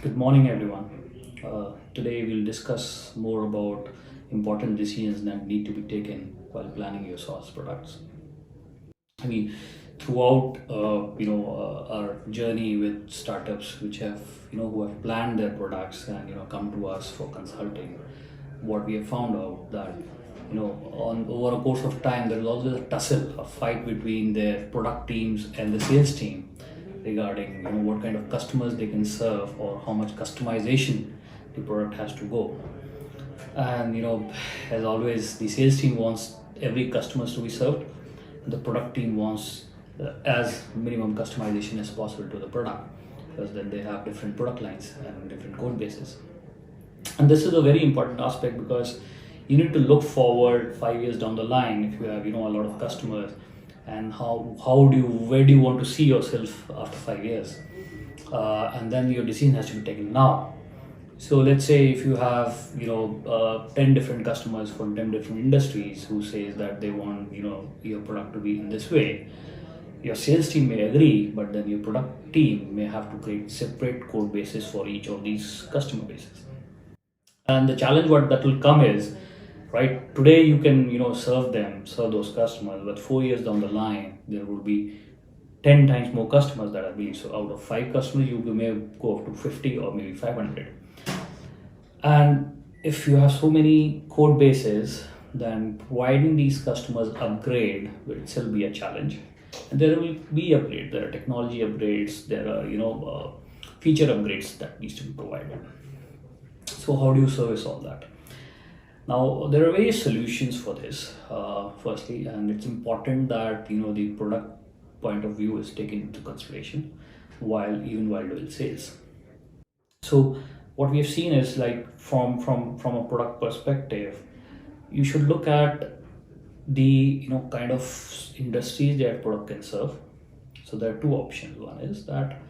Good morning, everyone. Today we'll discuss more about important decisions that need to be taken while planning your SaaS products. I mean, throughout our journey with startups which have who have planned their products and come to us for consulting, what we have found out that on over a course of time there is always a tussle, a fight between their product teams and the sales team regarding what kind of customers they can serve or how much customization the product has to go. And as always, the sales team wants every customers to be served. The product team wants as minimum customization as possible to the product, because then they have different product lines and different code bases. And this is a very important aspect because you need to look forward 5 years down the line if you have a lot of customers, and how do you where do you want to see yourself after 5 years, and then your decision has to be taken now. So let's say if you have 10 different customers from 10 different industries who says that they want your product to be in this way. Your sales team may agree, but then your product team may have to create separate code bases for each of these customer bases. And the challenge what that will come is, right, today you can serve those customers, but 4 years down the line there will be 10 times more customers that are being. So out of 5 customers you may go up to 50 or maybe 500. And if you have so many code bases, then providing these customers upgrade will itself be a challenge. And there will be upgrades, there are technology upgrades, there are feature upgrades that needs to be provided. So how do you service all that? Now there are various solutions for this. Firstly, and it's important that the product point of view is taken into consideration while doing sales. So what we have seen is, like, from a product perspective, you should look at the kind of industries that product can serve. So there are two options. One is that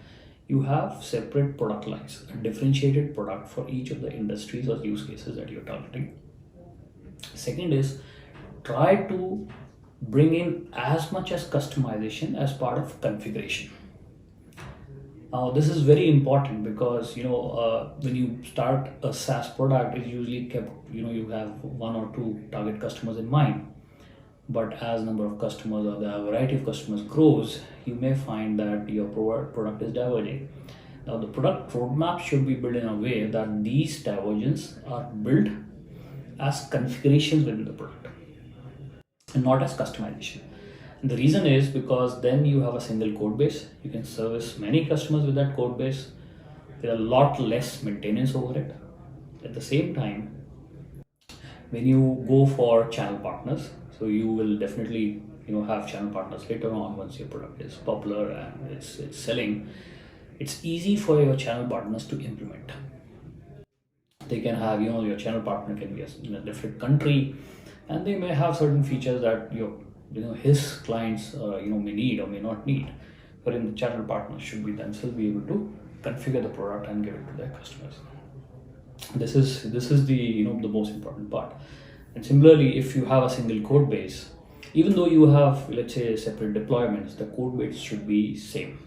you have separate product lines, a differentiated product for each of the industries or use cases that you're targeting. Second is, try to bring in as much as customization as part of configuration. Now this is very important because when you start a SaaS product, it's usually kept you have one or two target customers in mind. But as number of customers or the variety of customers grows, you may find that your product is diverging. Now the product roadmap should be built in a way that these divergences are built as configurations within the product and not as customization. And the reason is because then you have a single code base. You can service many customers with that code base. There are a lot less maintenance over it. At the same time, when you go for channel partners, so you will definitely have channel partners later on once your product is popular and it's selling. It's easy for your channel partners to implement. They can have your channel partner can be in a different country, and they may have certain features that his clients may need or may not need, but in the channel partners should be themselves be able to configure the product and give it to their customers. This is the the most important part. And similarly, if you have a single code base, even though you have, let's say, separate deployments, the code base should be same.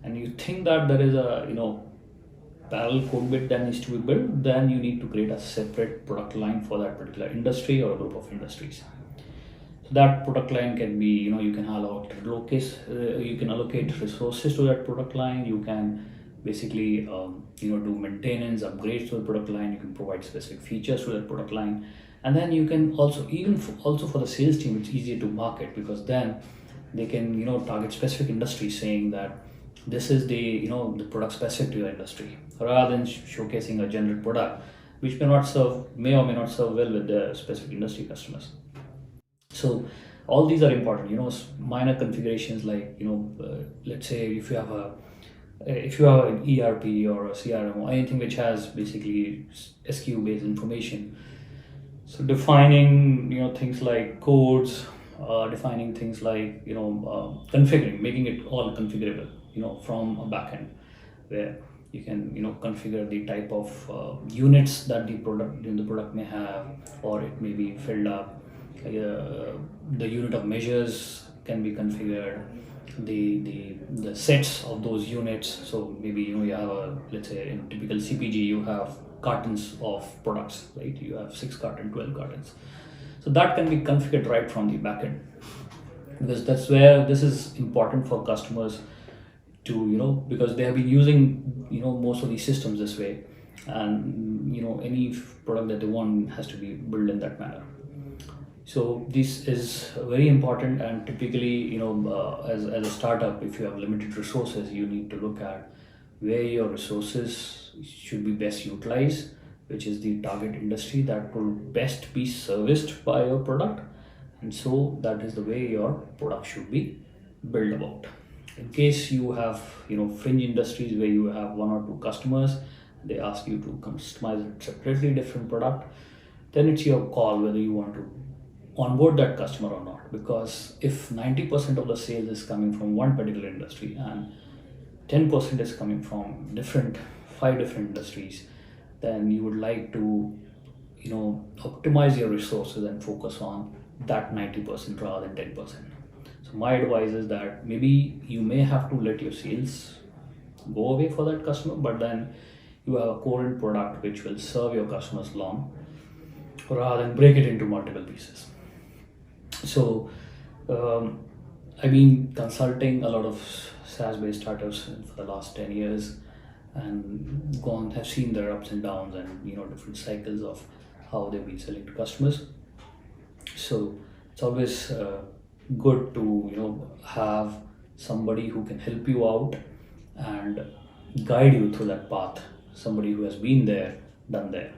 And you think that there is a parallel code base that needs to be built, then you need to create a separate product line for that particular industry or a group of industries. So that product line can be, you can allocate resources to that product line. You can basically do maintenance, upgrades to the product line. You can provide specific features to that product line. And then you can also, also for the sales team, it's easier to market because then they can target specific industries, saying that this is the the product specific to your industry, rather than showcasing a general product which may or may not serve well with the specific industry customers. So all these are important. Minor configurations like let's say if you have an ERP or a CRM or anything which has basically SKU based information. So defining things like codes, defining things like configuring, making it all configurable from a backend, where you can configure the type of units that the product may have, or it may be filled up. The unit of measures can be configured, the sets of those units. So maybe you have a, let's say in typical CPG you have cartons of products, right? You have 6 cartons, 12 cartons. So that can be configured right from the backend, because that's where this is important for customers to, because they have been using, most of these systems this way, and any product that they want has to be built in that manner. So this is very important, and typically, as a startup, if you have limited resources, you need to look at where your resources should be best utilized, which is the target industry that will best be serviced by your product. And so that is the way your product should be built about. In case you have, fringe industries where you have 1 or 2 customers, they ask you to customize a separately different product, then it's your call whether you want to onboard that customer or not. Because if 90% of the sales is coming from one particular industry and 10% is coming from 5 different industries, then you would like to, optimize your resources and focus on that 90% rather than 10%. So my advice is that maybe you may have to let your sales go away for that customer, but then you have a core product which will serve your customers long, rather than break it into multiple pieces. So I've been consulting a lot of SaaS-based startups for the last 10 years, and have seen their ups and downs, and different cycles of how they've been selling to customers. So it's always good to have somebody who can help you out and guide you through that path, somebody who has been there, done there.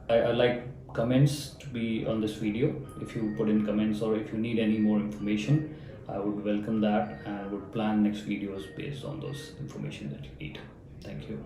I like comments to be on this video. If you put in comments, or if you need any more information, I would welcome that and would plan next videos based on those information that you need. Thank you.